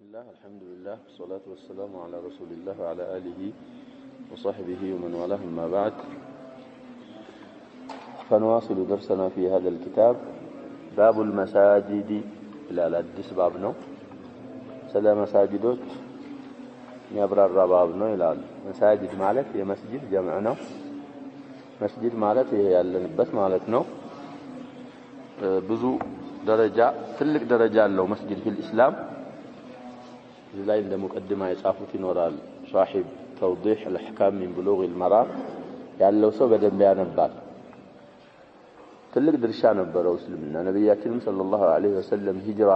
الله الحمد لله والصلاة والسلام على رسول الله وعلى آله وصحبه ومن والاه ما بعد فنواصل درسنا في هذا الكتاب باب المساجد إلى الأدس بابنا سلا مساجدوت يبرر بابنا إلى المساجد مالت هي مسجد جمعنا مسجد مالت هي اللنبت مالتنا بزو درجة تلك درجة له مسجد في الإسلام زي عند مقدمة يصافوت ينورال صاحب توضيح الأحكام من بلوغ المرام ያለው ሰው በደንብ ያነባል ትልቅ ድርሻ ነበረው እስልምና ነብያችን ሰለላሁ ዐለይሂ ወሰለም ሂጅራ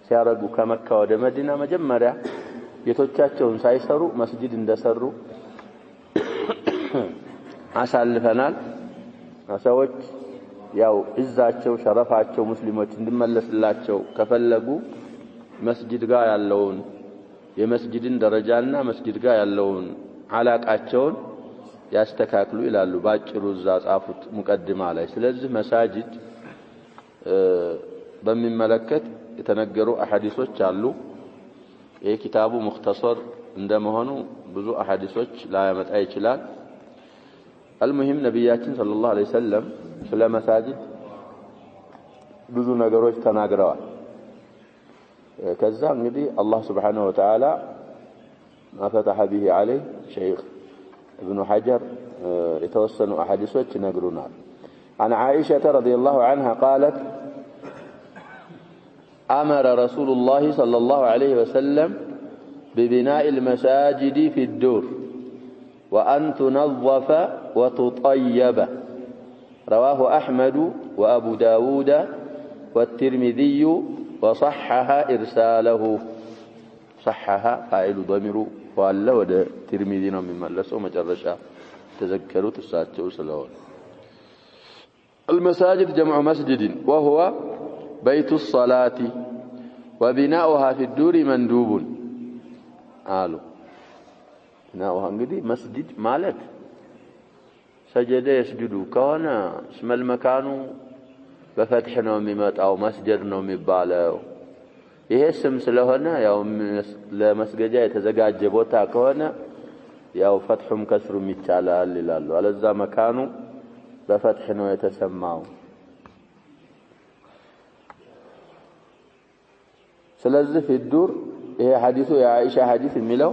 ሲያረጉ ከመካ ወደ መዲና መጀመሪያ ቤቶቻቸውን ሳይሰሩ መስጂድ እንደሰሩ አሳልፈናል ሰዎች ያው እዛቸው ሸረፋቸው ሙስሊሞች እንዲመለስላቸው ከፈለጉ መስጂድ ጋር ያለውን የመስጂድን ደረጃና መስጂድ ጋር ያለውን አላቃቸውን ያስተካክሉ ይላሉ ባጭሩ እዛ ጻፉት ሙቀድማ ላይ ስለዚህ መሳጅድ በሚመለከት የተነገሩ አሐዲሶች አሉ ይሄ ኪታቡ ሙختصر እንደመሆኑ ብዙ አሐዲሶች ላያመጣ ይችላል المهم ነብያችን ሰለላሁ ዐለይሂ ወሰለም ስለ መሳጅድ ብዙ ነገሮች ተናግረዋል ከዛ እንግዲህ አላህ Subhanahu Wa Ta'ala ما فتح به عليه شيخ ابن حجر يتوسنوا احاديثوች ይነግሩናል عن عائشة رضي الله عنها قالت أمر رسول الله صلى الله عليه وسلم ببناء المساجد في الدور وأن تنظف وتطيب رواه أحمد وأبو داود والترمذي وصحح إرساله صحح قائل ضمير وقال وده ترمذي ነው የሚመለሰው መጨረሻ ተዘከሩት እሳቸው ስለሆነ المساجد جمع مسجد وهو بيت الصلاة وبناؤها في الدور مندوب قالوا بناؤها እንግዲህ መስጂድ ማለት سجد يسجد كون اسم المكان በፈትህ ነው የሚመጣው መስጂድ ነው የሚባለው ይሄ ስም ስለሆነ ያው ለመስገጃ የተዘጋጀ ቦታ ከሆነ ያው ፈትሁም ከስሩም ይቻላል ይላሉ አለዛ መካኑ በፈትህ ነው የተሰማው ስለዚህ في الدور ይሄ ሐዲሱ የአኢሻ ሐዲስ የሚለው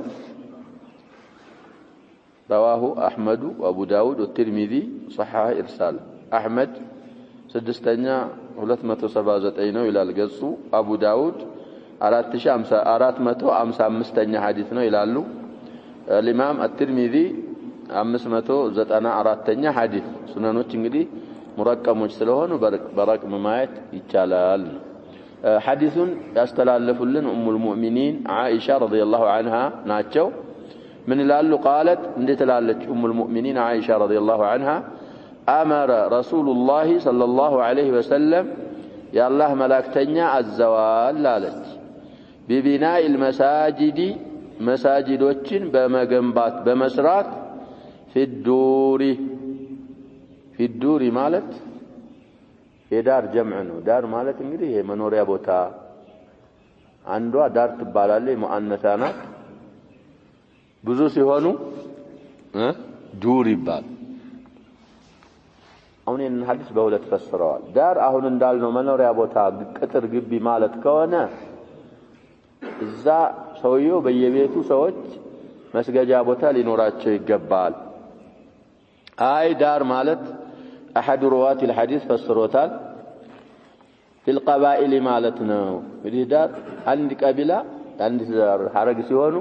رواه احمد وابو داود والترمذي صححه ارسال احمد ስድስተኛ 279 ነው ይላል ገጹ አቡ ዳውድ 4455ኛ ሐዲስ ነው ይላሉ الامام الترمذي 594ኛ ሐዲስ ሱናኖች እንግዲህ ሙረቀሞች ስለሆኑ በረቅም ማየት ይቻላል ሐዲሱን ያስተላለፉልን ኡሙ المؤمنين عائشة رضي الله عنها ናቸው ምን ይላሉ قالت እንዴት ትላለች ኡሙ المؤمنين عائشة رضي الله عنها أمر رسول الله صلى الله عليه وسلم يا الله ملاكتنيا الزوال لالت ببناء المساجد مساجدوችን በመገንባት በመስራት في الدور ማለት የዳር ጀምዕ ነው ዳር ማለት እንግዲህ ይሄ መኖሪያ ቦታ አንዷ ዳር ትባላለች ሙአነሳ ናት ብዙ ሲሆኑ ዱር ይባላል አሁን ይህን ሐዲስ በሁለት ፈስረዋል ዳር አሁን እንዳልነው መኖሪያ ቦታ ቅጥር ግቢ ማለት ከሆነ እዛ ሰውየው በየቤቱ ሰዎች መስገጃ ቦታ ሊኖራቸው ይገባል አይ ዳር ማለት احد رواه الحديث فسروታል في القبائل ማለት ነው እንግዲህ ዳር አንድ ቀቢላ አንድ ሐረግ ሲሆኑ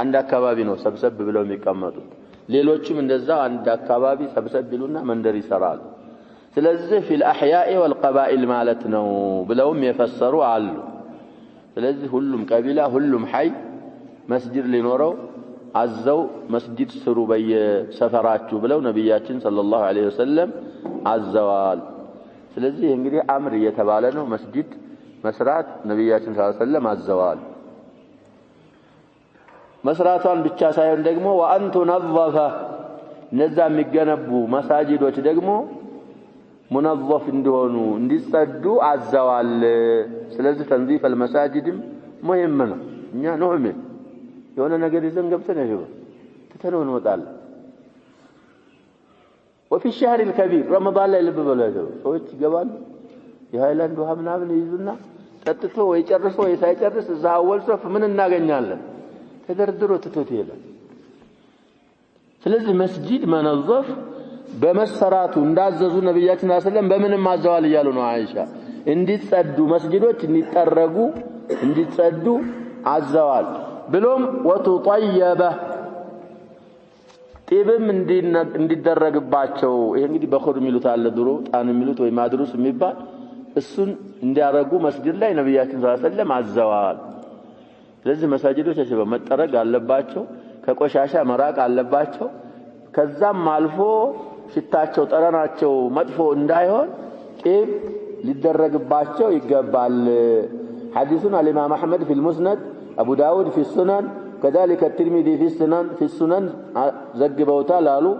አንድ አካባቢ ነው ሰብሰብ ብለው የሚቀመጡት ሌሎችም እንደዛው አንድ አካባቢ ሰብሰብ ብሉና መንደር ይሰራሉ ስለዚህ في الاحياء والقبائل ማለት ነው ብለውም የፈሰሩ አሉ ስለዚህ ሁሉም ቀቢላ ሁሉም ሐይ መስጂድ ሊኖረው አዘው መስጂድ ስሩ በየሰፈራችሁ ብለው ነብያችን ሰለላሁ ዐለይሂ ወሰለም አዘዋል ስለዚህ እንግዲህ አምር እየተባለ ነው መስጂድ መስራት ነብያችን ሰለላሁ ዐለይሂ ወሰለም አዘዋል መስራቷን ብቻ ሳይሆን ደግሞ ወአንቱ ነظፈ እነዛ የሚገነቡ መሳጂዶች ደግሞ منظف እንዲሆኑ እንዲጸዱ አዘዋል ስለዚህ ተንዚፍ المساجد مهم ነው እኛ ኑዕሚን የሆነ ነገር ይዘን ገብተን ይሄው ተተነው እንወጣለን وفي الشهر الكبير رمضان ላይ ልብ በለው ሰዎች ይገባሉ የሃይላንድ ውሃ ምናምን ይዙና ጠጥቶ ወይ ጨርሶ ወይ ሳይጨርስ እዛ አወል ሶፍ ምን እናገኛለን ተደርድሮ ትቶት ይላል ስለዚህ መስጂድ መነዘፍ በመሰራቱ እንዳዘዙ ነብያችን ሰለላሁ በምንም ማዘዋል ይያሉ ነው አይሻ እንዲጸዱ መስጂዶች እንዲጠረጉ እንዲጸዱ አዘዋል ብሎም ወተጠየበ ጢብም እንዲደረግባቸው ይሄ እንግዲህ በኹር ሚሉት አለ ድሮ ጣን ሚሉት ወይ ማድሩስ የሚባል እሱን እንዲያረጉ መስጂድ ላይ ነብያችን ሰለላሁ አዘዋል ስለዚህ መሳጅዶች አሽበው መጠረግ አለባቸው ከቆሻሻ መራቅ አለባቸው ከዛም አልፎ ሽታቸው ጠረናቸው መጥፎ እንዳይሆን ጢብ ሊደረግባቸው ይገባል حديثنا الإمام أحمد في المسند أبو داود في السنن كذلك الترمذي في السنن زجبوتا لالو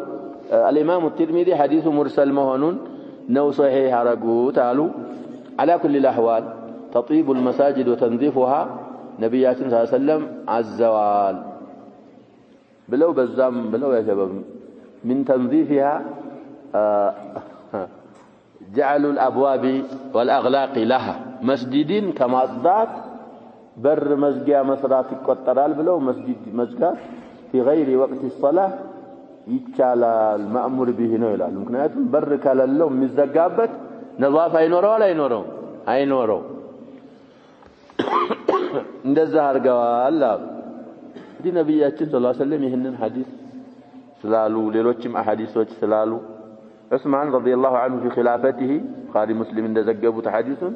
الإمام الترمذي حديث مرسل مهنون نو صحيح رجوت قالوا على كل الأحوال تطيب المساجد وتنظيفها نبياتنا صلى الله عليه وسلم عزوال بلو بزام بلو يا شباب من تنظيفها جعلوا الأبواب والأغلاق لها مسجدين كما أصدات بر مسجد مسرات القطرال بلو مسجد مسجد في غير وقت الصلاة يتشالى المأمور به نويلال ممكن يتم بر كاللوم مزدقابت نظافة ينورو ولا ينورو ينورو እንደዛ አርገዋል ዲ ነብያችን ሰለላሁ ዐለይሂ ወሰለም ይሄንን ሐዲስ ስላሉ ሌሎችም አሐዲሶች ስላሉ ዑስማን ረዲየላሁ ዐንሁ في خلافته ቡኻሪ ሙስሊም እንደዘገቡት ሐዲሱን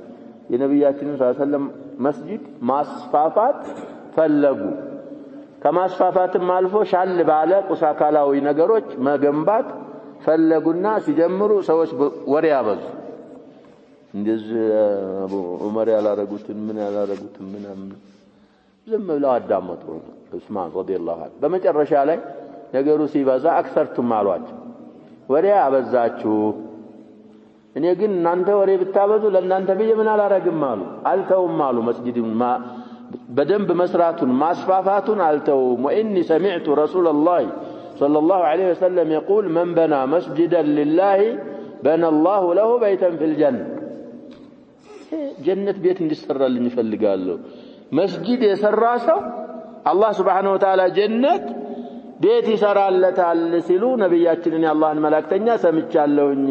የነብያችን ሰለላሁ ዐለይሂ ወሰለም መስጂድ ማስፋፋት ፈለጉ ከማስፋፋትም አልፎ ሻል ባለ ቁሳካላዊ ነገሮች መገንባት ፈለጉና ሲጀምሩ ሰዎች ወሬ ያበዙ እንደዚህ አቡ ዑመር ያላረጉትን ምን ያላረጉትን ምናምን ዝም ብለው አዳመጡ ዑስማን ረዲየላሁ ዐንሁ በመጨረሻ ላይ ነገሩ ሲበዛ አክሰርቱም አሏቸው ወሬ አበዛችሁ እኔ ግን እናንተ ወሬ ብታበዙ ለእናንተ ብዬ ምን አላረግም አሉ አልተውም አሉ መስጂዱን በደንብ መስራቱን ማስፋፋቱን አልተውም ወኢኒ ሰሚዕቱ ረሱላላህ ሰለላሁ ዐለይሂ ወሰለም يقول من بنى مسجدا لله بنى الله له بيتا في الجنة ጀነት ቤት እንዲሰራልኝ ይፈልጋለሁ መስጂድ የሰራ ሰው አላህ Subhanahu Wa Ta'ala ጀነት ቤት ይሰራለታል ሲሉ ነብያችንን የአላህን መላእክተኛ ሰምቻለሁኝ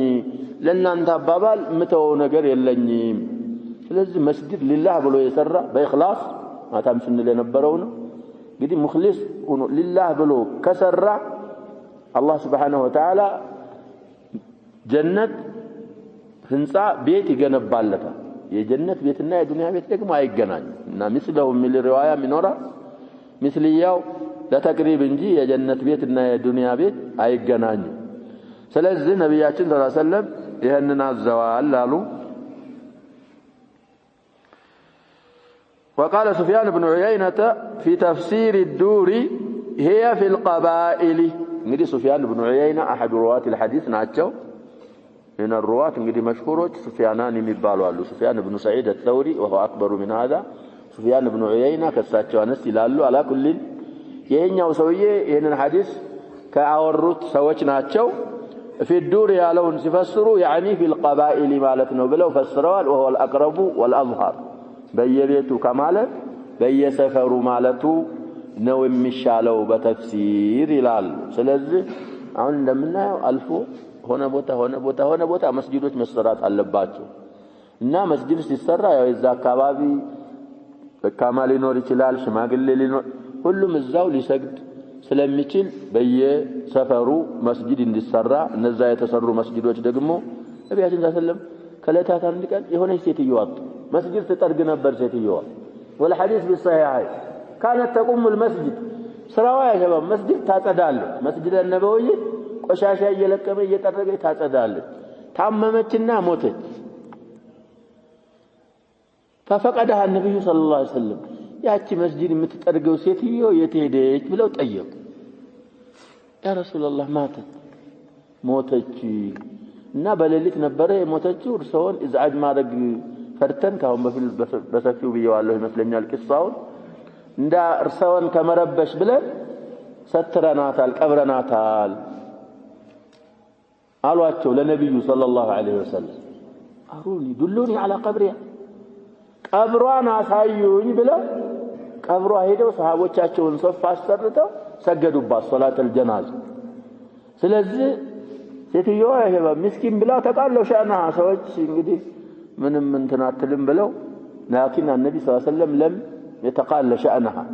ለእናንተ አባባል ምተው ነገር የለኝም ስለዚህ መስጂድ ሊላህ ብሎ የሰራ በእخلاص ማታም ስንል የነበረው ነው እንግዲህ ሙخلص ሆኖ ሊላህ ብሎ ከሰራ አላህ Subhanahu Wa Ta'ala ጀነት ህንጻ ቤት ይገነባለታል የጀነት ቤትና የዱንያ ቤት ደግሞ አይገናኙም እና ምስለው ሚል ሪዋያ ሚኖራ ምስልያው ለተቅሪብ እንጂ የጀነት ቤትና የዱንያ ቤት አይገናኙም ስለዚህ ነብያችን ሰለላሁ ዐለይሂ ወሰለም ይሄንን አዘዋል አሉ وقال سفيان بن عيينة في تفسير الدور هي في القبائل እንግዲህ سفيان بن عيينة احد رواه الحديث ናቸው من الرواة እንግዲህ مشهورዎች سفيانان የሚባሉ አሉ سفيان بن سعيد الثوري وهو اكبر من هذا سفيان بن عيينة ከሳቸው አነስ ይላሉ على كل የኛው ሰውዬ ይሄንን ሐዲስ ካወሩት ሰዎች ናቸው في الدور ያለውን ሲፈስሩ يعني في القبائل ማለት ነው ብለው ፈስረዋል وهو الاقرب والاظهر በየቤቱ ከማለት በየሰፈሩ ማለቱ ነው የሚሻለው በተፍሲር ይላል ስለዚህ አሁን እንደምናየው አልፎ ሆነ ቦታ መስጂዶች መሰራት አለባቸው እና መስጂድ ሲሰራ ያው እዛ አካባቢ በካማ ሊኖር ይችላል ሽማግሌ ሊኖር ሁሉም እዛው ሊሰግድ ስለሚችል በየሰፈሩ መስጂድ እንዲሰራ እነዛ የተሰሩ መስጂዶች ደግሞ ነብያችን ሰለላሁ ከለታት አንድ ቀን የሆነች ሴትዮ አጡ መስጂድ ተጠርግ ነበር ሴትዮ والحديث بالصحيح كانت تقوم المسجد ስራዋ ያሸባብ መስጂድ ታጸዳለች መስጂድ النبوي ቆሻሻ እየለቀመ እየጠረገ ታጸዳለች ታመመችና ሞተች ففقدها النبي صلى الله عليه وسلم ያቺ መስጂድ የምትጠርገው ሴትዮ የት ሄደች ብለው ጠየቁ ያ ረሱላህ ማተት ሞተች እና በሌሊት ነበር የሞተችው እርሶን ኢዝዓጅ ማድረግ ፈርተን ካሁን በሰፊው ብየዋለሁ ይመስለኛል ቂሳውን እንዳ እርሰውን ከመረበሽ ብለን ሰትረናታል ቀብረናታል አሏቸው ለነብዩ ሰለላሁ ዐለይሂ ወሰለም አሩኒ ዱሉኒ على ቀብሪያ ቀብሯን አሳዩኝ ብለው ቀብሯ ሄደው ሰሃቦቻቸውን ሶፍ አሰርተው ሰገዱባት ሶላተል ጀናዛ ስለዚህ ሴትዮዋ ይሄ ምስኪን ብላ ተቃለው ሻና ሰዎች እንግዲህ ምንም እንትን አትልም ብለው لكن النبي صلى الله عليه وسلم لم يتقال شأنها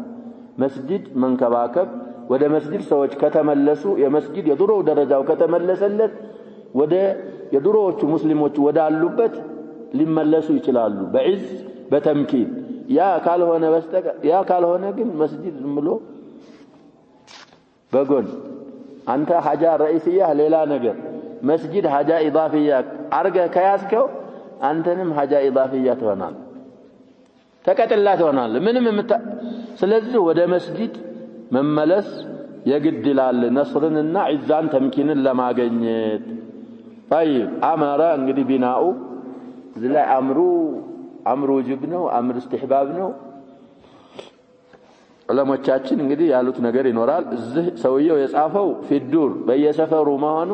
مسجد منكباكب ወደ መስጊድ ሰዎች ከተመለሱ የመስጊድ የድሮ ደረጃው ከተመለሰለት ወደ የድሮዎቹ ሙስሊሞች ወዳሉበት ሊመለሱ ይችላሉ በዕዝ በተምኪን ያ ካልሆነ ግን መስጊድ ዝም ብሎ በጎን አንተ ሐጃ ረئيسያ ሌላ ነገር መስጊድ ሐጃ ኢዳፊያ አርገ ከያስከው አንተንም ሐጃ ኢዳፊያ ትሆናለህ ተቀጥላ ትሆናለህ ምንም ስለዚህ ወደ መስጊድ መመለስ የግድ ይላል ነስርንና ዒዛን ተምኪንን ለማግኘት طيب አማራ እንግዲህ ቢናኡ ዝላይ አምሩ ወጅብ ነው አምር استحباب ነው ዑለሞቻችን እንግዲህ ያሉት ነገር ይኖራል እዚህ ሰውየው የጻፈው ፊዱር በየሰፈሩ መሆኑ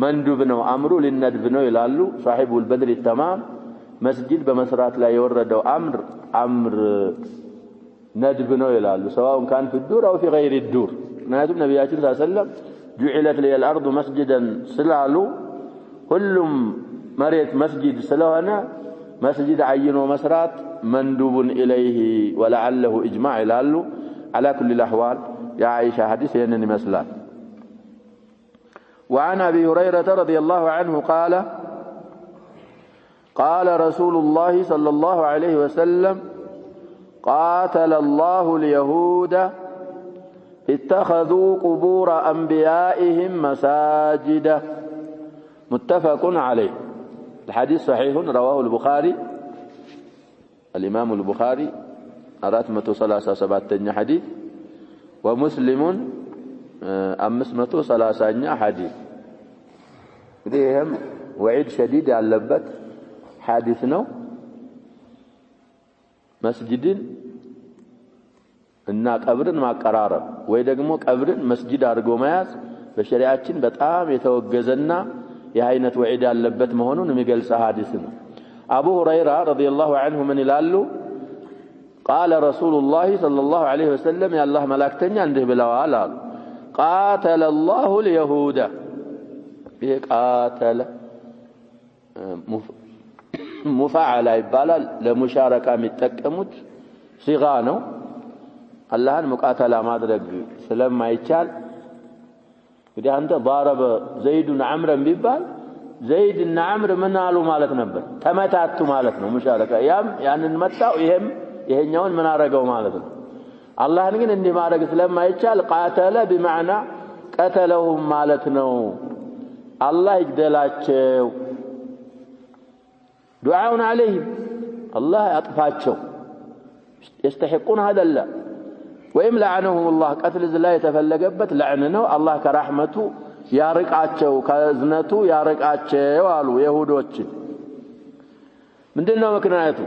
መንዱብ ነው አምሩ ሊነድብ ነው ይላሉ صاحب البدر التمام መስጊድ በመስራት ላይ የወረደው አምር ندب ነው ይላሉ سواء كان في الدور أو في غير الدور نبي ነብያችን ሰለላሁ ዐለይሂ ወሰለም جعلت لي الأرض مسجدا ስላሉ ሁሉም መሬት መስጊድ ስለሆነ መስጊድ አይኖ መስራት مندوب إليه ولعله إجماع ይላሉ على كل الأحوال يا عائشة حديث ينن يመስላል وعن أبي هريرة رضي الله عنه قال قال رسول الله صلى الله عليه وسلم قاتل الله اليهود اتخذوا قبور أنبيائهم مساجد متفق عليه الحديث صحيح رواه البخاري الإمام البخاري 437 حديث ومسلم 530 حديث إذن وعيد شديد ያለበት حديث ነው መስጊድን እና ቀብርን ማቀራረብ ወይ ደግሞ ቀብርን መስጊድ አድርጎ መያዝ በሸሪዓችን በጣም የተወገዘና የአይነት ወዒድ ያለበት መሆኑን የሚገልጽ ሐዲስ ነው አቡ ሁረይራ ረዲየላሁ ዐንሁ ምን ይላሉ قال رسول الله صلى الله عليه وسلم يا الله ملائكتኛ እንዲህ ብለዋል አሉ قاتل الله اليهود قاتل ሙፋዓላ ይባላል ለሙሻረካ የሚጠቀሙት ሲጋ ነው አላህን ሙቃተላ ማድረግ ስለማይቻል እንግዲህ አንተ ضرب ዘይድን አምረን ቢባል ዘይድና አምር ምን አሉ ማለት ነበር ተመታቱ ማለት ነው ሙሻረካ ያንን መጣው ይሄኛውን ምን አረጋው ማለት ነው አላህን ግን እንዲህ ማድረግ ስለማይቻል ቃተለ بمعنى ቀተለሁም ማለት ነው አላህ ይግደላቸው دعاء عليهم الله أطفاتهم يستحقون هذا الله وإم لعنهم الله قتل لا يتفلقبت لعننه الله كرحمته يارقاتشو كزنته يارقاتشو قالوا يهودوች ምንድነው ምክንያቱ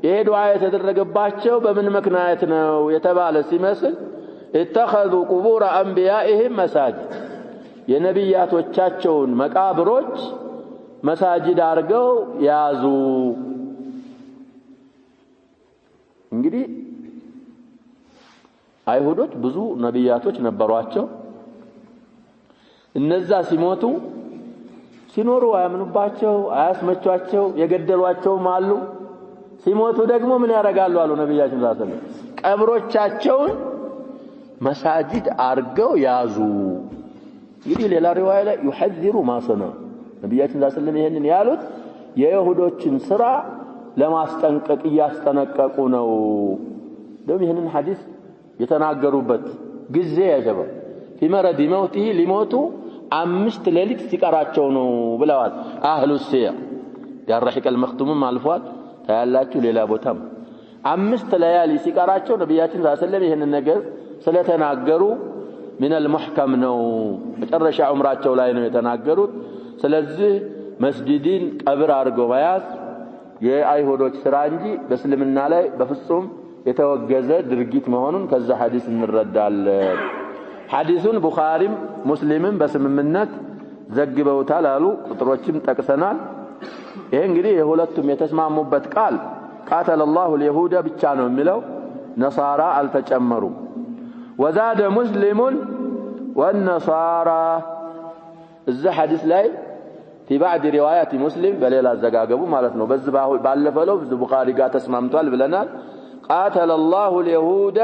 ይሄ ዱዓ የተደረገባቸው በምን ምክንያት ነው የተባለ ሲመስል اتخذوا قبور انبيائهم مساجد የነብያቶቻቸውን መቃብሮች مساجد አርገው ያዙ እንግዲህ አይሁዶች ብዙ ነብያቶች ነበሯቸው እነዛ ሲሞቱ ሲኖሩ አያምኑባቸው አያስመቻቸው የገደሏቸውም አሉ ሲሞቱ ደግሞ ምን ያረጋሉ አሉ ነብያችን ሰለላሁ ዐለይሂ ወሰለም ቀብሮቻቸውን مساجد አርገው ያዙ እንግዲህ ሌላ ሪዋያ ላይ يحذر ما صنع ነብያችን ሰለላሁ ዐለይሂ ወሰለም ይሄንን ያሉት የይሁዶችን ስራ ለማስጠንቀቅ ያስጠነቀቁ ነው ደም ይሄንን ሐዲስ የተናገሩበት ጊዜ ያጀበ فمرض موته ሊሞቱ 5 ሌሊት ሲቀራቸው ነው ብለዋል አህሉ ሲያ ያረሂቅ المختوم አልፏል ታያላችሁ ሌላ ቦታም 5 ለያሊ ሲቀራቸው ነብያችን ሰለላሁ ዐለይሂ ወሰለም ይሄንን ነገር ስለተናገሩ من المحكم ነው መጨረሻ ዑምራቸው ላይ ነው የተናገሩት ስለዚህ መስጊድን ቀብር አድርገው መያዝ የአይሁዶች ስራ እንጂ በእስልምና ላይ በፍጹም የተወገዘ ድርጊት መሆኑን ከዛ ሐዲስ እንረዳለን። ሐዲሱን ቡኻሪም ሙስሊምም በስምምነት ዘግበውታል አሉ። ቁጥሮችም ጠቅሰናል። ይሄ እንግዲህ የሁለቱም የተስማሙበት ቃል قاتل الله اليهود ብቻ ነው የሚለው ነሳራ አልተጨመሩም። وزاد مسلم والنصارى እዛ ሐዲስ ላይ في بعض روايات مسلم በሌላ አዘጋገቡ ማለት ነው። በዚህ ባለፈው ቡኻሪ ጋር ተስማምቷል ብለናል። قاتل الله اليهود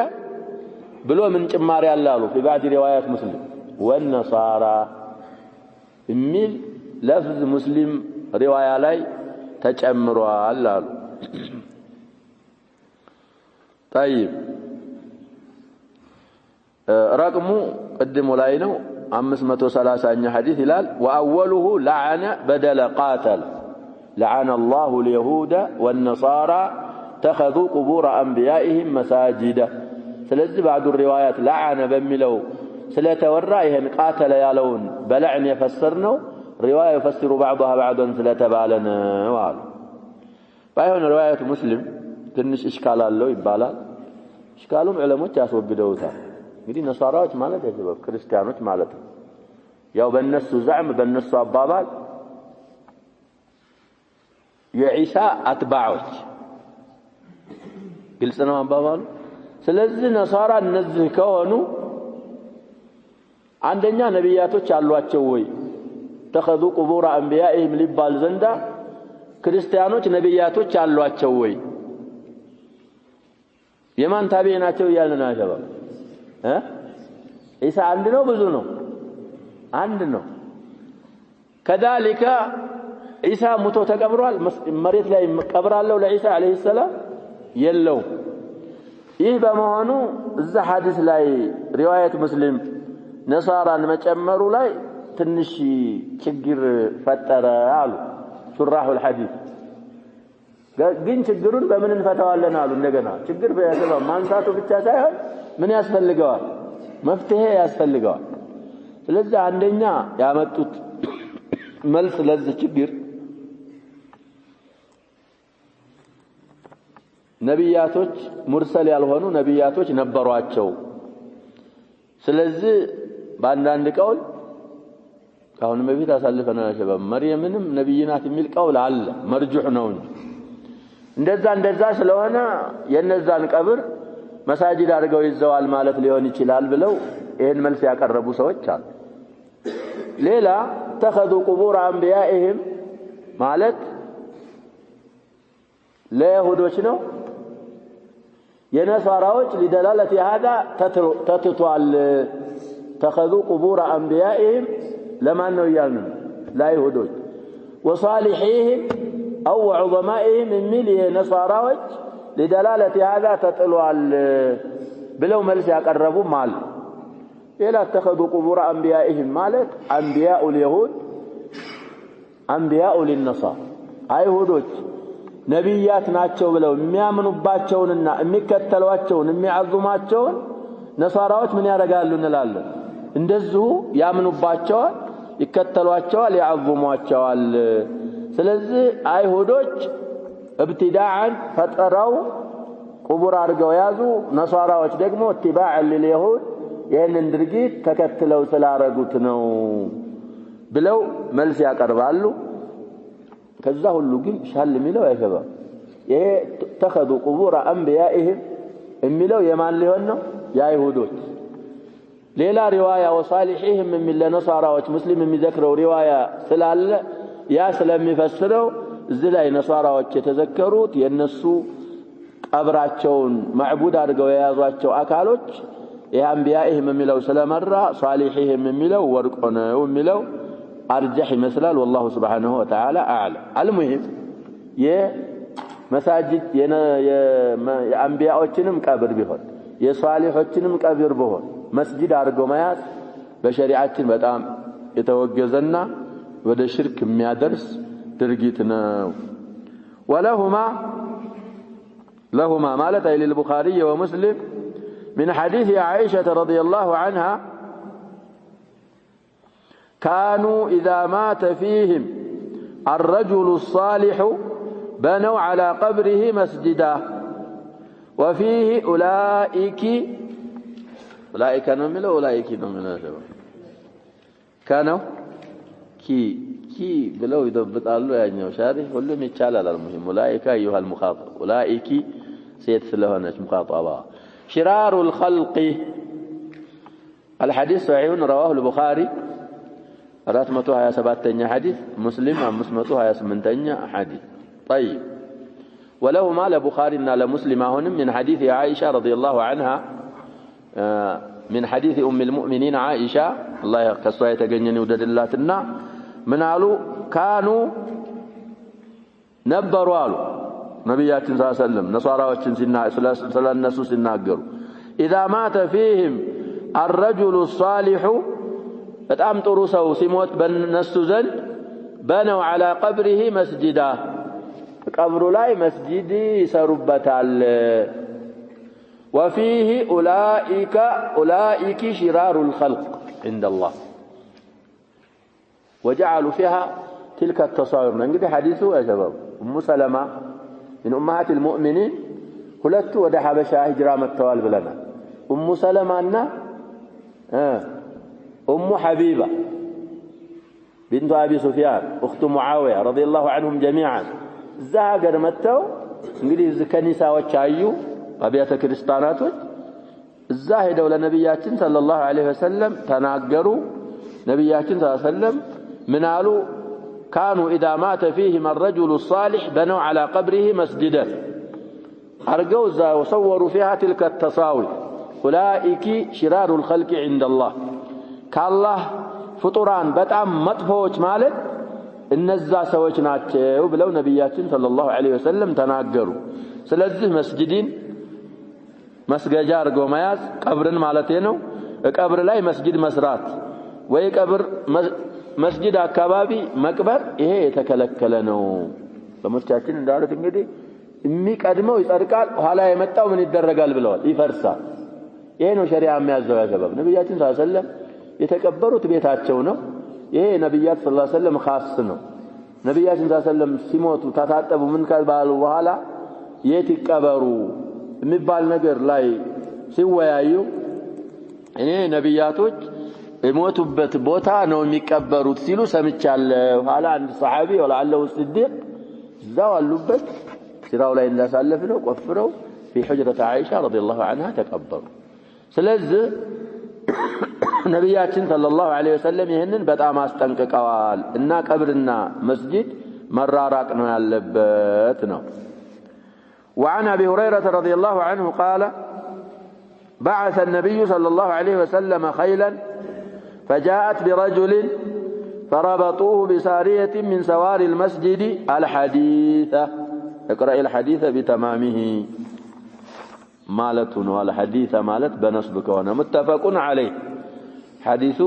ብሎ ምን ጭማሪ ያላሉ في بعض روايات مسلم والنصارى የሚል لفظ مسلم رواية ላይ ተጨምሯል አሉ። طيب رقم قدموا ላይ ነው 530ኛ ሐዲስ ይላል واوله لعن بدل قاتل لعن الله اليهود والنصارى اتخذوا قبور انبيائهم مساجد ስለዚህ بعض الروايات لعن በሚለው ስለተወራ ይሄን قاتل ያለውን በلعن የፈሰርነው روايه يفسر بعضها بعضا ስለተባለነ ዋል ባይሆን روايه مسلم ትንሽ እስካል አለው ይባላል። እስካሉም ዑለሞች ያስወግደውታል። እንግዲህ ነሳራዎች ማለት አይደለም ክርስቲያኖች ማለት ነው። ያው በእነሱ ዛዕም በእነሱ አባባል የኢሳ አትባዖች ግልጽ ነው አባባሉ። ስለዚህ ነሳራ እነዚህ ከሆኑ አንደኛ ነብያቶች አሏቸው ወይ ተخذوا قبور انبيائهم ሊባል ዘንዳ ክርስቲያኖች ነብያቶች አሏቸው ወይ የማን ታቢዕ ናቸው እያልን ነው አሸባ ኢሳ አንድ ነው ብዙ ነው አንድ ነው። ከذلك ኢሳ ሙቶ ተቀብሯል መሬት ላይ ቀብራለው ለኢሳ አለይሂ ሰላም የለው። ይህ በመሆኑ እዛ ሐዲስ ላይ ሪዋያት ሙስሊም ነሳራን መጨመሩ ላይ ትንሽ ችግር ፈጠረ አሉ ሹራሁል ሐዲስ። ግን ችግሩን በምን እንፈታዋለን አሉ። እንደገና ችግር በያሰበው ማንሳቱ ብቻ ሳይሆን ምን ያስፈልገዋል መፍትሄ ያስፈልገዋል። ስለዚህ አንደኛ ያመጡት መልስ ለዚህ ችግር ነብያቶች ሙርሰል ያልሆኑ ነብያቶች ነበሯቸው። ስለዚህ በአንዳንድ ቀውል አሁን በፊት አሳልፈናል ሸባብ መርየምንም ነብይናት የሚል ቀውል አለ መርጁህ ነው እንጂ እንደዛ ስለሆነ የነዛን ቀብር መሳጂድ አድርገው ይዘዋል ማለት ሊሆን ይችላል ብለው ይሄን መልስ ያቀረቡ ሰዎች አሉ። ሌላ ተخذوا قبور انبيائهم ማለት ለይሁዶች ነው የነሳራዎች لدلاله هذا ተትቷል تخذوا قبور انبيائهم لما ነው ያሉን ለይሁዶች وصالحيهم أو عظمائهم من نصاراوج لدلالة هذا تطلعوا بلو ملس يقربوا مال إلا اتخذوا قبور أنبيائهم مالك أنبياء اليهود أنبياء للنصارى أيهودوች ነብያት ናቸው ብለው የሚያምኑባቸውንና የሚከተሏቸውን የሚያዙማቸውን ነሳራዎች ምን ያደርጋሉ እንላለን እንደዚሁ ያምኑባቸዋል ይከተሏቸዋል ያዙሟቸዋል። ስለዚህ አይሁዶች ابتداعا ፈጠራው ቁቡር አድርገው ያዙ ነሳራዎች ደግሞ اتباعا لليهود ይሄንን ድርጊት ተከትለው ስላረጉት ነው ብለው መልስ ያቀርባሉ። ከዛ ሁሉ ግን ሻል የሚለው አይገባም። ይሄ ተخذوا قبور انبيائهم የሚለው የማን ሊሆን ነው የአይሁዶች። ሌላ ሪዋያ ወሳሊሂህም የሚል ለነሳራዎች ሙስሊም የሚዘክረው ሪዋያ ስላለ ያ ስለሚፈስረው እዚህ ላይ ነሳራዎች የተዘከሩት የነሱ ቀብራቸውን ማዕቡድ አድርገው የያዟቸው አካሎች የአንቢያኢህም የሚለው ስለመራ ሷሊሂህም የሚለው ወርቆ ነው የሚለው አርጀህ ይመስላል። والله سبحانه وتعالى اعلم። المهم የመሳጂድ የአንቢያዎችንም ቀብር ቢሆን የሷሊሆችንም ቀብር ቢሆን መስጂድ አድርገው መያዝ በሸሪዓችን በጣም የተወገዘና ወደ ሽርክ የሚያደርስ ድርጊት ነው። لهما مالت أي للبخاري ومسلم من حديث عائشة رضي الله عنها كانوا إذا مات فيهم الرجل الصالح بنوا على قبره مسجدا وفيه أولئك نملة أولئك نملة كانوا كي بلو يضبط الله يعني وشاري كلهم يتشالل المهم أولئك أيها المخاطب أولئك سيد سلهنش مخاطبة شرار الخلق الحديث صحيح رواه البخاري 427 حديث مسلم 528 حديث طيب ولهما لبخاري لمسلم هنا من حديث عائشة رضي الله عنها من حديث أم المؤمنين عائشة الله يقصها يتقنيني ودد اللاتنا من قالوا كانوا نبروا قالوا نبيات صلى الله عليه وسلم نصارى صلى الناس سناقروا إذا مات فيهم الرجل الصالح በጣም ጥሩ ሰው ሲሞት በነሱ ዘንድ በነው على قبره مسجدا ቀብሩ ላይ መስጂድ ይሰሩበታል وفيه أولئك شرار الخلق عند الله وجعلوا فيها تلك التصاوير እንግዲህ ሐዲሱ يا شباب ام سلمة من امهات المؤمنين ሁለቱ ወደ ሐበሻ ሂጅራ መጥተዋል ብለናል ام سلمة እና أم حبيبة بنت أبي سفيان أخت معاوية رضي الله عنهم جميعا زاقر متو انجليز كنيسة وشايو أبيات كريستانات الزاهد ولا نبياتين صلى الله عليه وسلم تناقروا نبياتين صلى الله عليه وسلم منالوا كانوا إذا مات فيهم الرجل الصالح بنوا على قبره مسجدا أرجوزا وصوروا فيها تلك التصاوي أولئك شرار الخلق عند الله كالله فطران بتعم مطفوش مالك النزا سويش ناتشو بلو نبياتين صلى الله عليه وسلم تناقروا سلزه مسجدين مسججار قومياز قبرن مالتينو قبر لاي مسجد مسرات وي قبر مسجد አካባቢ መቅበር ይሄ የተከለከለ ነው ለሞቻችን እንዳሉት እንግዲህ የሚቀድመው ይጸድቃል ኋላ የመጣው ምን ይደረጋል ብለዋል ይፈርሳል ይሄ ነው ሸሪዓ የሚያዘው ያሰበብ ነብያችን ሰለላሁ ዐለይሂ ወሰለም የተቀበሩት ቤታቸው ነው ይሄ ነብያት ሰለላሁ ዐለይሂ ወሰለም خاص ነው ነብያችን ሰለላሁ ዐለይሂ ወሰለም ሲሞቱ ታታጠቡ ምን ካልባሉ በኋላ የት ይቀበሩ የሚባል ነገር ላይ ሲወያዩ እኔ ነብያቶች የሞቱበት ቦታ ነው የሚቀበሩት ሲሉ ሰምቻለሁ ኋላ አንድ ሰሃቢ ወላአለሁ ሲዲቅ እዛው አሉበት ሲራው ላይ እንዳሳለፍ ነው ቆፍረው في حجرة عائشة رضي الله عنها تكبروا ስለዚህ ነብያችን ሰለላሁ ዐለይሂ ወሰለም ይሄንን በጣም አስጠንቅቀዋል እና ቀብርና መስጂድ መራራቅ ነው ያለበት ነው وعن ابي هريره رضي الله عنه قال بعث النبي صلى الله عليه وسلم خيلا فجاءت برجل فربطوه بسارية من سوار المسجد الحديثة اقرأ الحديث بتمامه مالتون والحديث مالت بنصبك وانا متفق عليه حديث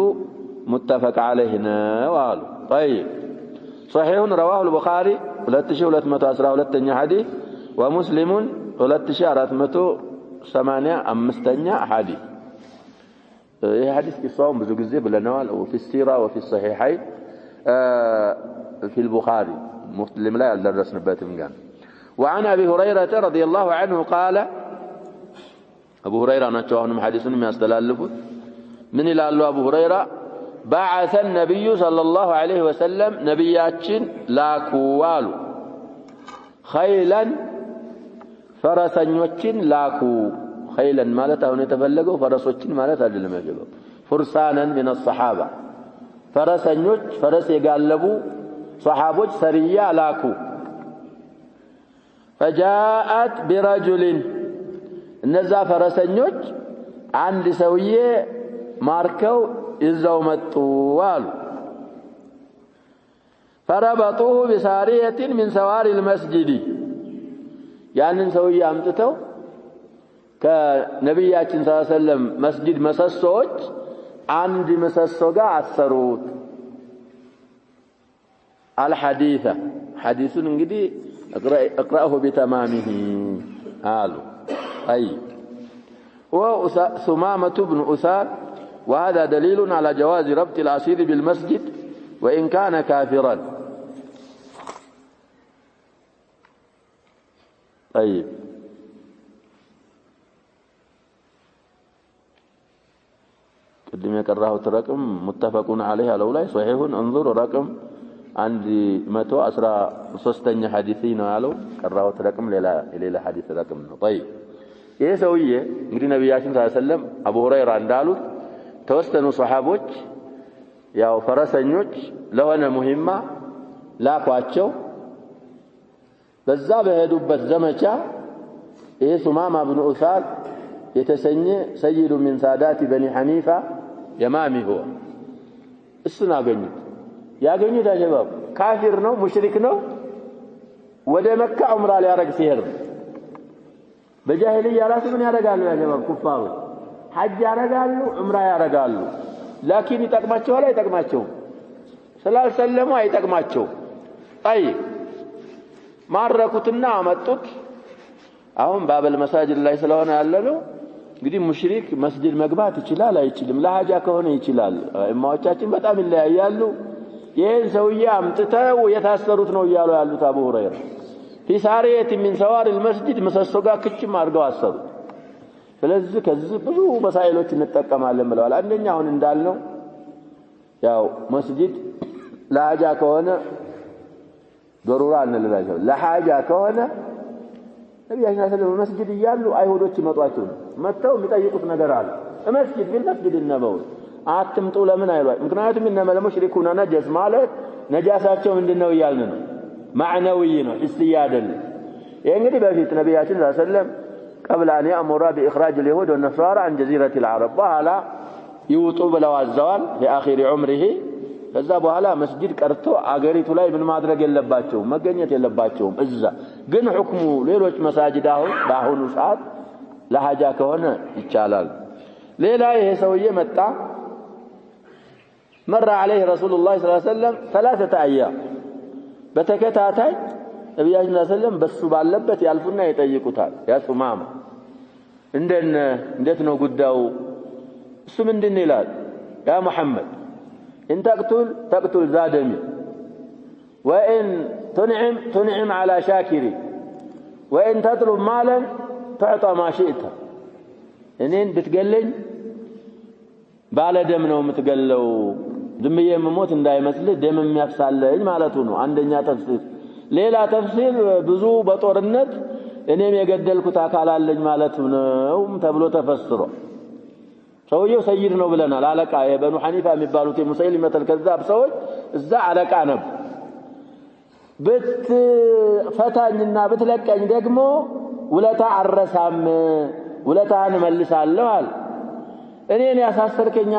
متفق عليه وقالوا طيب صحيح رواه البخاري 2212 حديث ومسلم 2485 حديث هي حديث قصة ብዙ ጊዜ ብለናል وفي السيرة وفي الصحيحين في البخاري مسلم لا ያልደረስንበትም ጋር وعن ابي هريره رضي الله عنه قال ابو هريره ናቸው አሁንም ሐዲሱን የሚያስተላልፉት ምን ይላሉ አቡ ሁረይራ بعث النبي صلى الله عليه وسلم ነብያችን ላኩ አሉ خيلا ፈረሰኞችን ላኩ خيلا ማለት አሁን የተፈለገው ፈረሶችን ማለት አይደለም ያገበው فرسانا من الصحابه ፈረሰኞች ፈረስ የጋለቡ ሷሃቦች ሰሪያ ላኩ فجاءت برجل እነዛ ፈረሰኞች አንድ ሰውዬ ማርከው ይዘው መጡ አሉ فربطوه بسارية من سوار المسجد ያንን ሰውዬ አምጥተው ከነብያችን ሰለላሁ ዐለይሂ ወሰለም መስጂድ መሰሶች አንድ መሰሶ ጋር አሰሩት الحديثة حديثን እንግዲህ اقرأه بتمامه قالوا أي هو ثمامة بن أثار وهذا دليل على جواز ربط الأسير بالمسجد وإن كان كافرا طيب ቅድም የቀራሁት ረቅም ሙተፈቁን ዐለይሂ አለው ላይ ሶሒሁን እንዙር ረቅም 113ኛ ሐዲስ ነው ያለው። ቀራሁት ረቅም ሌላ ሐዲስ ረቅም ነው። طيب ይሄ ሰውዬ እንግዲህ ነብያችን ሰለላሁ ዐለይሂ ወሰለም አቡ ሁረይራ እንዳሉት ተወሰኑ ሱሐቦች ያው ፈረሰኞች ለሆነ ሙሂማ ላኳቸው። በዛ በሄዱበት ዘመቻ ይሄ ሱማማ ብኑ ኡሳል የተሰኘ ሰይዱ ሚን ሳዳቲ በኒ ሐኒፋ የማሚ ሆ እሱን አገኙት። ያገኙት አጀባብ ካፊር ነው፣ ሙሽሪክ ነው። ወደ መካ ዑምራ ሊያረግ ሲሄድ በጃሂልያ ራሱ ምን ያረጋሉ? ያጀባብ ኩፋሩ ሐጅ ያረጋሉ፣ ዑምራ ያረጋሉ። ላኪን ይጠቅማቸዋል አይጠቅማቸውም? ስላልሰለሙ አይጠቅማቸውም። አይ ማረኩትና አመጡት። አሁን ባበል መሳጅድ ላይ ስለሆነ ያለነው እንግዲህ ሙሽሪክ መስጂድ መግባት ይችላል አይችልም? ለሐጃ ከሆነ ይችላል። እማዎቻችን በጣም ይለያያሉ። ይሄን ሰውዬ አምጥተው የታሰሩት ነው እያሉ ያሉት አቡ ሁረይራ ፊሳሪየት ሚን ሰዋር المسجد ምሰሶ ጋር ክችም አድርገው አሰሩት። ስለዚህ ከዚህ ብዙ መሳኢሎች እንጠቀማለን ብለዋል። አንደኛ አሁን እንዳልነው ያው መስጂድ ለሐጃ ከሆነ ضرورة እንላለን። ለሐጃ ከሆነ ነብያችን ሰለላሁ ዐለይሂ መስጂድ እያሉ አይሁዶች ይመጧቸው መተው የሚጠይቁት ነገር አለ። መስጂድ بالمسجد النبوي አትምጡ ለምን አይሏል? ምክንያቱም እነመ ለሙሽሪኩና ነጀስ ማለት ነጃሳቸው ምንድነው ይያልን ነው፣ ማዕናዊ ነው፣ ሂስያ አይደለም። ይሄ እንግዲህ በፊት ነብያችን ሰለላሁ ዐለይሂ ወሰለም قبل أن يأمر بإخراج اليهود والنصارى عن جزيرة العرب وهلا يوطوا بلو الزوال في آخر عمره ከዛ በኋላ መስጂድ ቀርቶ አገሪቱ ላይ ምን ማድረግ የለባቸውም፣ መገኘት የለባቸውም። እዛ ግን ሁክሙ ሌሎች መሳጅድ አሁን በአሁኑ ሰዓት ለሐጃ ከሆነ ይቻላል። ሌላ ይሄ ሰውዬ መጣ። መራ عليه رسول الله صلى الله عليه وسلم 3 أيام በተከታታይ ነብያችን ሰለላሁ ዐለይሂ ወሰለም በሱ ባለበት ያልፉና ይጠይቁታል። ያ ሱማማ እንዴት ነው ጉዳዩ? እሱ ምንድን ይላል? ያ መሐመድ إن تقتل زادمي وإن تنعم على شاكري وإن تطلب مالا تعطى ما شئت. إنين بتقلن بالا دم ነው የምትገለው ዝምዬ መሞት እንዳይመስልህ ደም የሚያፍሳለኝ ማለቱ ነው አንደኛ ተፍሲር። ሌላ ተፍሲር ብዙ በጦርነት እኔም የገደልኩት አካል አለኝ ማለት ነው ተብሎ ተፈስሮ ሰውየው ሰይድ ነው ብለናል። አለቃ የበኑ ሐኒፋ የሚባሉት የሙሰይሊመተል ከዛብ ሰዎች እዛ አለቃ ነበር። ብትፈታኝና ብትለቀኝ ደግሞ ውለታ አረሳም ውለታን መልሳለሁ አለ። እኔን ያሳሰርከኛ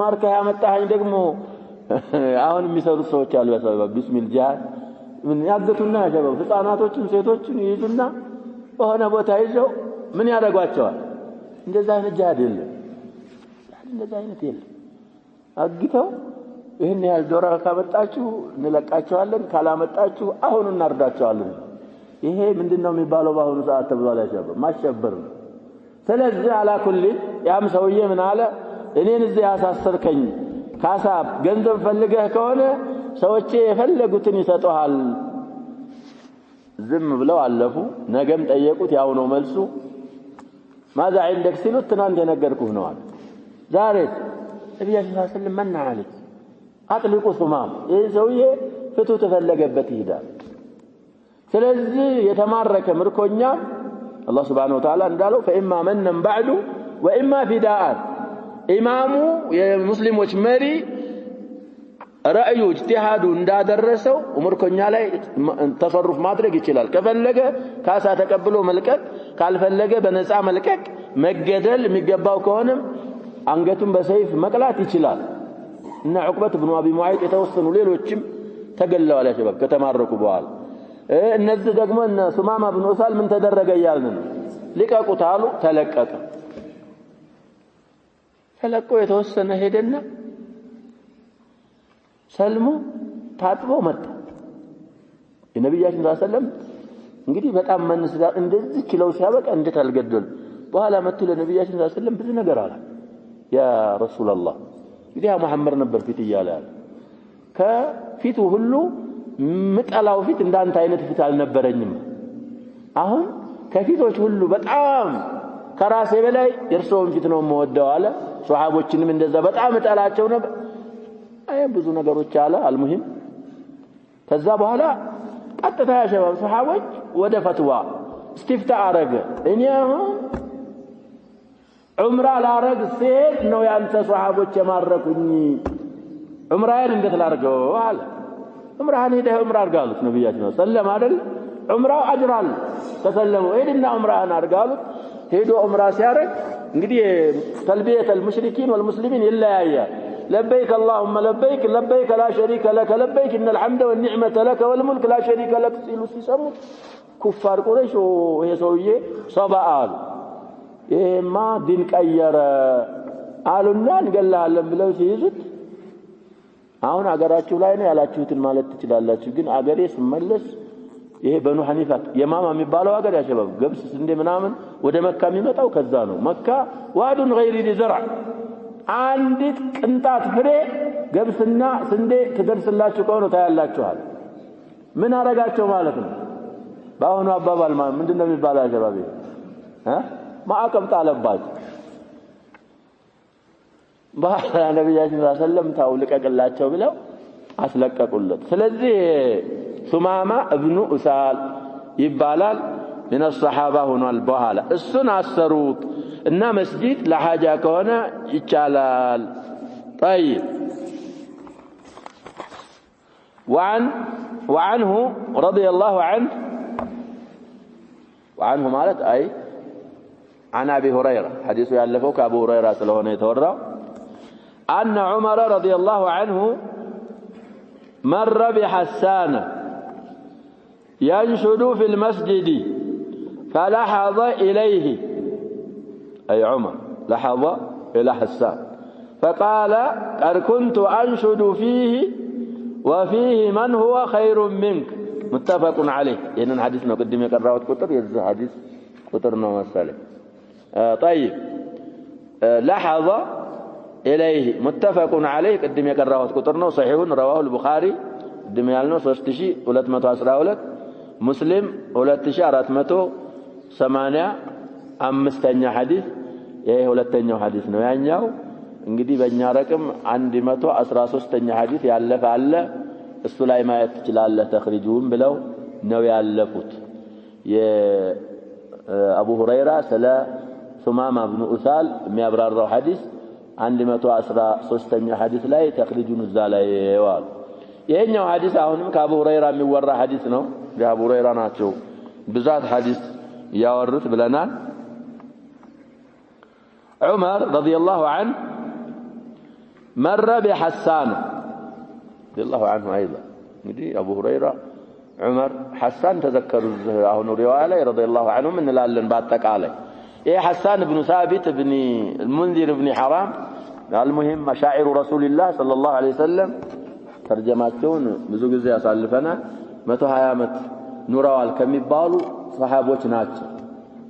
ማርካ ያመጣኸኝ ደግሞ አሁን የሚሰሩ ሰዎች አሉ። ያሰበ ቢስሚል ጂሃድ ምን ያገቱና ያጀበው ህፃናቶችን ሴቶችን ይይዙና በሆነ ቦታ ይዘው ምን ያደርጓቸዋል? እንደዛ አይነት ጂሃድ የለም። እንደዛ አይነት የለም። አግተው ይሄን ያህል ዶላር ካመጣችሁ እንለቃቸዋለን፣ ካላመጣችሁ አሁን እናርዳቸዋለን። ይሄ ምንድነው የሚባለው በአሁኑ ሰዓት ተብሏል? ያሸበር ማሸበር ነው። ስለዚህ አላኩል ያም ሰውዬ ምን አለ? እኔን እዚህ ያሳሰርከኝ ካሳ ገንዘብ ፈልገህ ከሆነ ሰዎች የፈለጉትን ይሰጡሃል። ዝም ብለው አለፉ። ነገም ጠየቁት፣ ያው ነው መልሱ። ማዛ عندك ሲሉት ትናንት የነገርኩህ ነው አለ። ዛሬ ነብያችን ሰለላሁ ዐለይሂ ወሰለም መና አለ አጥልቁ ሱማም ይሄ ሰውዬ ፍቱ ተፈለገበት ይሄዳል። ስለዚህ የተማረከ ምርኮኛ አላህ Subhanahu Wa Ta'ala እንዳለው فإما منن بعد وإما فداء ኢማሙ የሙስሊሞች መሪ ራእዩ ኢጅቲሃዱ እንዳደረሰው ምርኮኛ ላይ ተፈሩፍ ማድረግ ይችላል። ከፈለገ ካሳ ተቀብሎ መልቀቅ፣ ካልፈለገ በነፃ መልቀቅ፣ መገደል የሚገባው ከሆነም አንገቱን በሰይፍ መቅላት ይችላል። እና ዑቅበት ኢብኑ አቢ ሙዓይጥ የተወሰኑ ሌሎችም ተገለዋል ያሸባብ ከተማረኩ በኋላ። እነዚህ ደግሞ እነ ሱማማ ኢብኑ ኡሳል ምን ተደረገ ያልን ነው ሊቀቁት አሉ። ተለቀቀ። ተለቆ የተወሰነ ሄደና ሰልሙ ታጥቦ መጣ። የነብያችን ሰለላሁ ዐለይሂ ወሰለም እንግዲህ በጣም መንስዳ እንደዚህ ኪለው ሲያበቃ እንዴት አልገደሉ። በኋላ መጥቶ ለነብያችን ሰለላሁ ዐለይሂ ወሰለም ብዙ ነገር አለ። ያ ረሱላህ እንግዲህ መሐመድ ነበር ፊት እያለ ከፊቱ ሁሉ ምጠላው ፊት እንዳንተ አይነት ፊት አልነበረኝም። አሁን ከፊቶች ሁሉ በጣም ከራሴ በላይ የርሶን ፊት ነው የምወደው አለ። ሷሃቦችንም እንደዛ በጣም እጠላቸው ነበር ብዙ ነገሮች አለ አልሙሂም ከዛ በኋላ ቀጥታ ያሸባብ ሷሃቦች ወደ ፈትዋ እስቲፍታ አረገ እኔ አሁን ዑምራ ላረግ ሲል ነው ያንተ ሷሃቦች የማረኩኝ ዑምራዬን እንዴት ላርገው አለ ዑምራህን ሄደህ ዑምራ አርጋሉት ነብያችን ሰለላሁ ዐለይሂ ዑምራው አጅራል ተሰለሙ ሄድና ዑምራህን አርጋሉት ሄዶ ዑምራ ሲያረግ እንግዲህ ተልቢየተል ሙሽሪኪን ወልሙስሊሚን ይለያያል لبيك اللهم لبيك لبيك لا شريك لك لبيك إن الحمد والنعمة لك والملك لا شريك لك سيلو سيسمو كفار قريش وهي سوية صباء ما دين كأير قالوا النان قال لها لم بلو سيزد አሁን አገራችሁ ላይ ነው ያላችሁትን ማለት ትችላላችሁ ግን አገሬ ስመለስ ይሄ በኑ ሐኒፋ የማማ የሚባለው አገር ያሸባብ ገብስ እንደ ምናምን ወደ መካ የሚመጣው ከዛ ነው መካ ዋዱን غير ذي زرع አንዲት ቅንጣት ፍሬ ገብስና ስንዴ ትደርስላችሁ ከሆነ ታያላችኋል ምን አረጋቸው ማለት ነው ባሁኑ አባባል ምንድነው የሚባለው አሸባብ ማዕቀብ ጣለባቸው ነብያችን ሰለላሁ ታውልቀቅላቸው ብለው አስለቀቁለት ስለዚህ ሱማማ ኢብኑ ኡሳል ይባላል من الصحابه ሆኗል በኋላ እሱን አሰሩት እና መስጂድ ለሐጃ ከሆነ ይቻላል طيب وعنه رضي الله عنه مالت اي عن ابي هريره حديثه يالفው ከአቡ ሁረይራ ስለሆነ የተወራው أن عمر رضي الله عنه مر بحسان ينشد في المسجد فلحظ إليه أي عمر لحظ إلى حسان فقال قد كنت أنشد فيه وفيه من هو خير منك متفق عليه إن الحديث نقدم يقرأه كتر يزه حديث كترنا مسألة طيب لحظ إليه متفق عليه قدم يقرأه كترنا صحيح رواه البخاري قدم يالنا 3212 مسلم 2485 حديث ይሄ ሁለተኛው ሐዲስ ነው ያኛው እንግዲህ በእኛ ረቅም 113ኛ ሐዲስ ያለፈ አለ እሱ ላይ ማየት ትችላለህ ተخريجውን ብለው ነው ያለፉት የአቡ ሁረይራ ስለ ሱማማ ኢብኑ ኡሳል የሚያብራራው ሐዲስ 113ኛ ሐዲስ ላይ ተخريجውን እዛ ላይ ይዋል ይሄኛው ሐዲስ አሁንም ከአቡ ሁረይራ የሚወራ ሐዲስ ነው የአቡ ሁረይራ ናቸው ብዛት ሐዲስ ያወሩት ብለናል عمر رضي الله عنه مر بحسان رضي الله عنه أيضا نجي أبو هريرة عمر حسان تذكروا هنا رواية رضي الله عنه من لالن باتك عليه إيه حسان بن ثابت بن المنذر بن حرام المهم مشاعر رسول الله صلى الله عليه وسلم ترجماتون بزوج زي أسالفنا متى هيامت نوروال كم يبالو صحابوش ناتش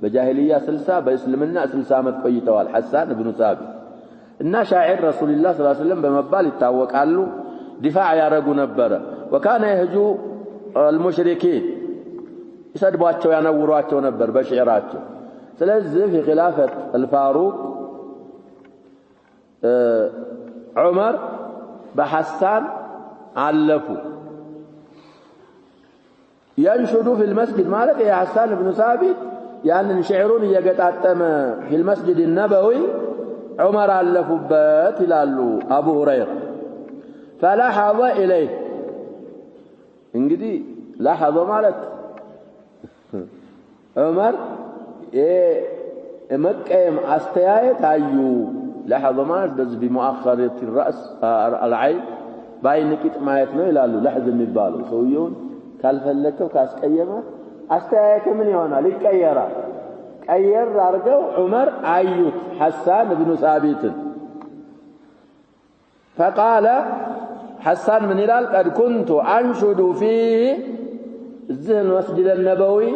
بجاهلية سلسة بإسلامنا سلسة متقيتوال حسان بن ثابت إن شاعر رسول الله صلى الله عليه وسلم بمبال التاوك قالوا دفاع يارقوا نبرا وكان يهجو المشركين يسدبواتشو ينورواتشو نبر بشعراتشو سلزي في خلافة الفاروق عمر بحسان علفوا ينشدوا في المسجد مالك يا حسان بن ثابت يعني شعرون يقطعتم في المسجد النبوي عمر علفوበት ይላሉ አቡ ሁረይራ فلحظ إليه እንግዲህ لحظ ማለት ዑመር መቀየም አስተያየት አዩ لحظ ማለት በዚህ بمؤخرة الرأس العين ባይንቂጥ ማየት ነው ይላሉ لحظ የሚባለው ሰውየውን ካልፈለከው ካስቀየመ አስተያየቱ ምን ይሆናል ይቀየራል ቀየር አርገው ዑመር አዩት حسان بن ثابت فقال حسان من ይላል قد كنت انشد فيه الذهن المسجد النبوي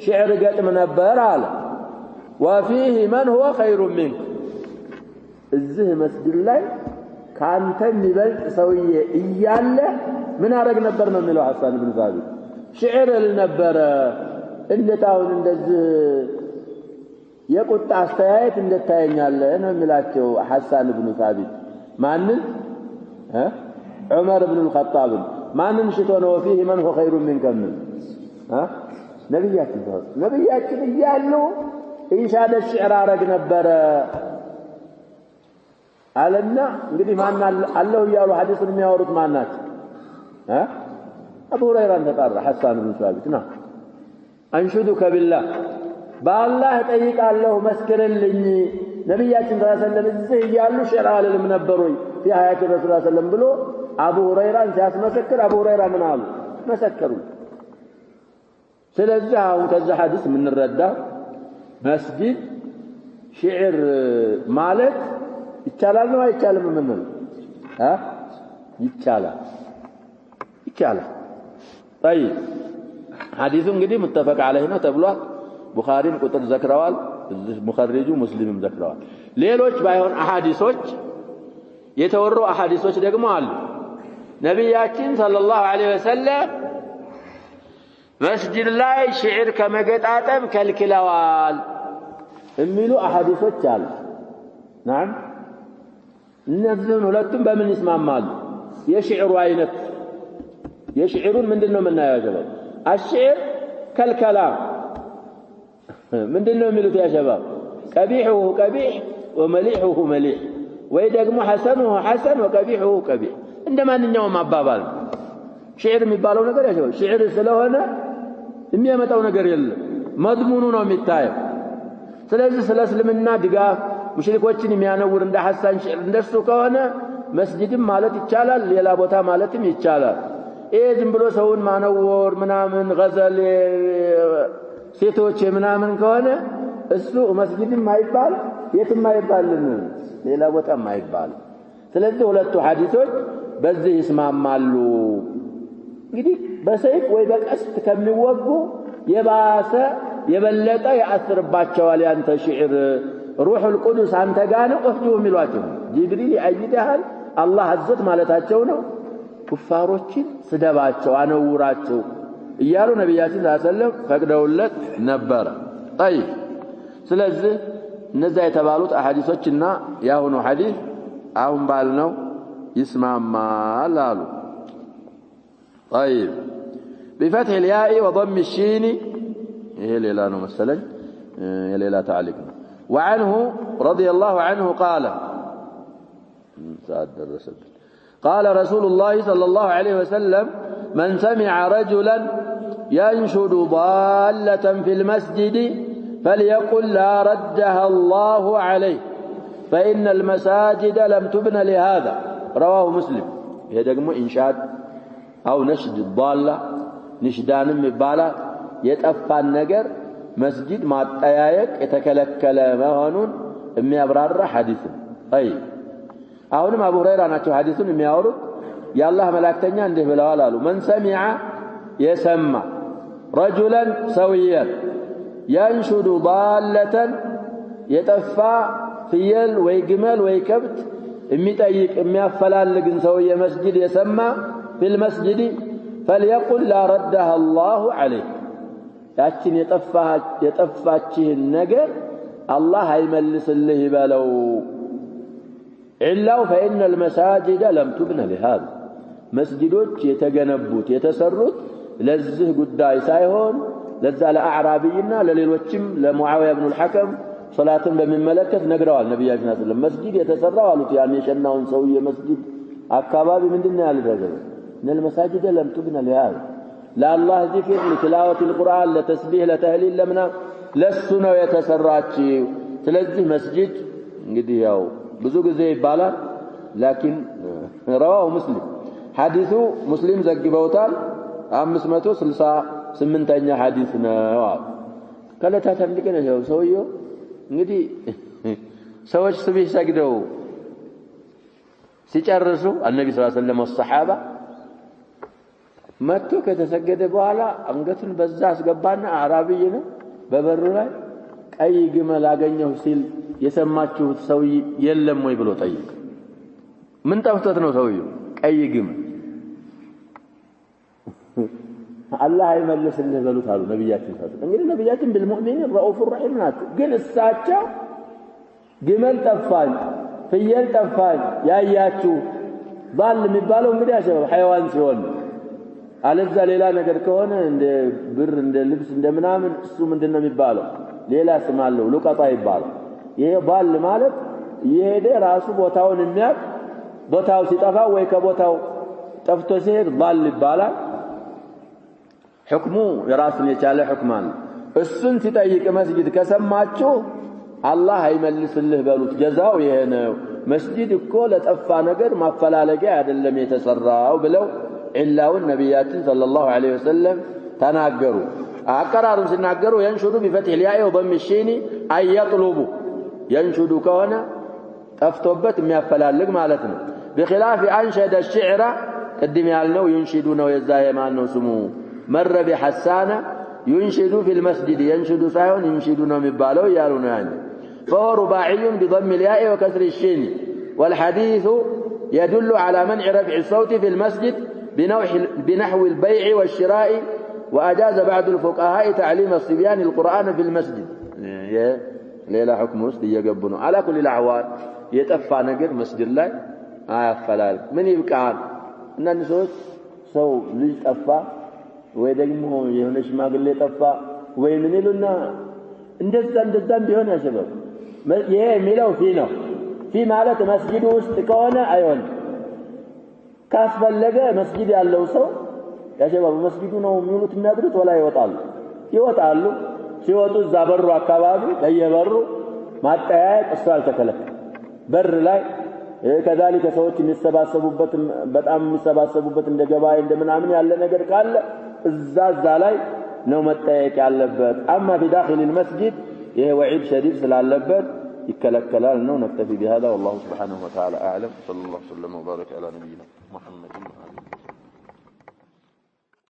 شعر قدم نبر على وفيه من هو خير منك الذهن مسجد ላይ ካንተ የሚበልጥ ሰውዬ እያለ ምን አረግ ነበር ነው የሚለው حسان بن ثابت شعر النبر اللي تاون እንደዚህ የቁጣ አስተያየት እንደታየኛለህ ነው የሚላቸው ሐሳን ኢብኑ ሳቢት ማንን ዑመር ኢብኑ الخطاب ማንን ሽቶ ነው فيه من هو خير منك ነብያችን እያሉ ኢንሻደ ሽዕር አረግ ነበር አለና እንግዲህ ማን አላህ ይያሉ ሐዲስን የሚያወሩት ማናቸው አቡ ሁረይራን ተጣራ ሐሳን ኢብኑ ሳቢት ነው አንሹዱከ ቢላህ በአላህ ጠይቃለሁ መስክርልኝ ነብያችን ሰለላሁ ዐለይሂ ወሰለም እዚህ እያሉ ሽዕር አልልም ነበርኝ في حياة الرسول صلى الله عليه وسلم ብሎ አቡ ሁረይራን ሲያስመሰክር አቡ ሁረይራ ምን አሉ መሰከሩ ስለዚህ አሁን ከዛ ሐዲስ ምን ረዳ መስጂድ ሽዕር ማለት ይቻላል ነው አይቻልም ምን ነው ይቻላል طيب ሐዲሱ እንግዲህ متفق عليه ነው ተብሏል ቡኻሪም ቁጥር ዘክረዋል ሙኸሪጁ ሙስሊምም ዘክረዋል ሌሎች ባይሆን አሐዲሶች የተወሩ አሐዲሶች ደግሞ አሉ ነብያችን ሰለላሁ ዐለይሂ ወሰለም መስጂድ ላይ ሽዕር ከመገጣጠም ከልክለዋል የሚሉ አሐዲሶች አሉ نعم እነዚህን ሁለቱም በምን ይስማማሉ የሽዕሩ አይነት የሽዕሩን ምንድነው የምናያዘው አሽዕር ከልከላም ምንድነው የሚሉት ያ ሸባብ ቀቢሁ ቀቢህ ወመሊሁ መሊህ ወይ ደግሞ ሐሰኑሁ ሐሰን ወቀቢሁ ቀቢህ እንደማንኛውም አባባል ሽዕር የሚባለው ነገር ያለው ሽዕር ስለሆነ የሚያመጣው ነገር የለም መድሙኑ ነው የሚታየው ስለዚህ ስለ እስልምና ድጋፍ ሙሽሪኮችን የሚያነውር እንደ ሐሳን ሽዕር እንደሱ ከሆነ መስጂድም ማለት ይቻላል ሌላ ቦታ ማለትም ይቻላል ዝም ብሎ ሰውን ማነወር ምናምን ገዘል ሴቶች ምናምን ከሆነ እሱ መስጂድም አይባል የትም አይባልም ሌላ ቦታም አይባል ስለዚህ ሁለቱ ሐዲሶች በዚህ ይስማማሉ እንግዲህ በሰይፍ ወይ በቀስት ከሚወጉ የባሰ የበለጠ ያስርባቸዋል ያንተ ሽዕር ሩሑል ቁዱስ አንተ ጋር ነው ወፍጁ የሚሏቸው ጅብሪል ያይደሃል አላህ አዘት ማለታቸው ነው ኩፋሮችን ስደባቸው አነውራቸው እያሉ ነብያችን ሰለላሁ ዐለይሂ ወሰለም ፈቅደውለት ነበር طيب ስለዚህ እነዛ የተባሉት አሐዲሶችና ያሁኑ ሐዲስ አሁን ባልነው ይስማማል አሉ طيب بفتح الياء وضم الشين ايه ليلا ነው መሰለኝ የሌላ تعليق ነው وعنه رضي الله عنه قال قال رسول الله صلى الله عليه وسلم من سمع رجلا ينشد ضالة في المسجد فليقل لا ردها الله عليه فإن المساجد لم تبن لهذا رواه مسلم هي ደግሞ ኢንሻድ أو نشد الضالة نشدانم ይባላል የጠፋን ነገር መስጂድ ማጠያየቅ የተከለከለ መሆኑን የሚያብራራ ሐዲስ طيب አሁንም አቡ ሁረይራ ናቸው ሐዲሱን የሚያወሩት የአላህ መላእክተኛ እንዲህ ብለዋል አሉ من سمع يسمع رجلا سويا ينشد ضالة የጠፋ ፍየል ወይ ግመል ወይ ከብት የሚጠይቅ የሚያፈላልግን ሰውዬ መስጂድ የሰማ في المسجد فليقل لا ردها الله عليه ያችን የጠፋችህን ነገር አላህ አይመልስልህ ይበለው ኢላው فإن المساجد لم تبن لهذا መስጂዶች የተገነቡት የተሰሩት ለዚህ ጉዳይ ሳይሆን ለዛ ለአዕራቢና ለሌሎችም ለሙዓዊያ ኢብኑ አልሐከም ሶላትን በሚመለከት ነግረዋል ነብያችን ሰለላሁ ዐለይሂ ወሰለም መስጂድ የተሰራው አሉት ያን የሸናውን ሰውዬ መስጂድ አካባቢ ምንድነው ያልደረገው እነል መስጂድ لم تبن لهذا ለአላህ ዚክር ለትላወት القرآن ለተስቢህ ለተህሊል ለምና ለሱ ነው የተሰራችው ስለዚህ መስጂድ እንግዲህ ያው ብዙ ጊዜ ይባላል ላኪን رواه مسلم ሐዲሱ ሙስሊም ዘግበውታል 568ኛ ሐዲስ ነው ከለታት አንድቀን ነው ሰውየው እንግዲህ ሰዎች ሱብህ ሰግደው ሲጨርሱ النبي صلى الله عليه وسلم والصحابه መጥቶ ከተሰገደ በኋላ አንገቱን በዛ አስገባና አራቢይ ነው በበሩ ላይ ቀይ ግመል አገኘሁ ሲል የሰማችሁት ሰው የለም ወይ ብሎ ጠይቅ ምን ጠፍቶት ነው ሰውየው ቀይ ግመል አላህ አይመልስልህ በሉት አሉ ነብያችን ታዲያ እንግዲህ ነብያችን بالمؤمنين رؤوف رحيم ናቸው ግን እሳቸው ግመል ጠፋኝ ፍየል ጠፋኝ ያያችሁ ባል የሚባለው እንግዲህ አሸበብ حيوان ሲሆን አለዛ ሌላ ነገር ከሆነ እንደ ብር እንደ ልብስ እንደ ምናምን እሱ ምንድነው የሚባለው ሌላ ስም አለው ሉቀጣ ይባላል ይሄ ባል ማለት ይሄደ ራሱ ቦታውን የሚያቅ ቦታው ሲጠፋ ወይ ከቦታው ጠፍቶ ሲሄድ ባል ይባላል حكمه የራሱን የቻለ حكم አለ እሱን ሲጠይቅ መስጊድ ከሰማችሁ አላህ አይመልስልህ በሉት ጀዛው ይሄ ነው መስጊድ እኮ ለጠፋ ነገር ማፈላለጊያ አይደለም የተሰራው ብለው ኢላውን ነብያችን ሰለላሁ ዐለይሂ ወሰለም ተናገሩ አቀራሩን ሲናገሩ ينشد بفتح الياء وضم الشين اي يطلب ينشد ከሆነ ጠፍቶበት የሚያፈላልግ ማለት ነው بخلاف انشد الشعر قدم ያልነው ينشد ነው የዛ የማን ነው ስሙ مر بحسان ينشد في المسجد ينشد ሳይሆን ينشد ነው የሚባለው ያሉ ነው يعني فهو رباعي بضم الياء وكسر الشين والحديث يدل على منع رفع الصوت في المسجد بنحو البيع والشراء وأجاز بعض الفقهاء تعليم الصبيان القرآن في المسجد ليلة حكم وسط يقبونه على كل الأحوال يتفى نقر مسجد الله فلال من يبقى أن النسوس سو ليش تفى ويدقمه يهونش ما قل لي تفى ويمن لنا اندزان بيهون يا شباب يميلو فينا في مالة مسجد وسط كونه أيون ካስፈለገ መስጊድ ያለው ሰው ያሸባብ መስጊዱ ነው የሚሉት የሚያድሩት ወላ ይወጣሉ ሲወጡ እዛ በሩ አካባቢ ለየበሩ ማጠያየቅ እሱ አልተከለከለ በር ላይ ከذلك ሰዎች የሚሰባሰቡበት በጣም የሚሰባሰቡበት እንደ ገበያ እንደምናምን ያለ ነገር ካለ እዛ ላይ ነው መጠያየቅ ያለበት اما في داخل المسجد ይሄ ወዒድ ሸዲድ ስላለበት يكلكلال انه نكتفي بهذا والله سبحانه وتعالى اعلم صلى الله وسلم وبارك على نبينا محمد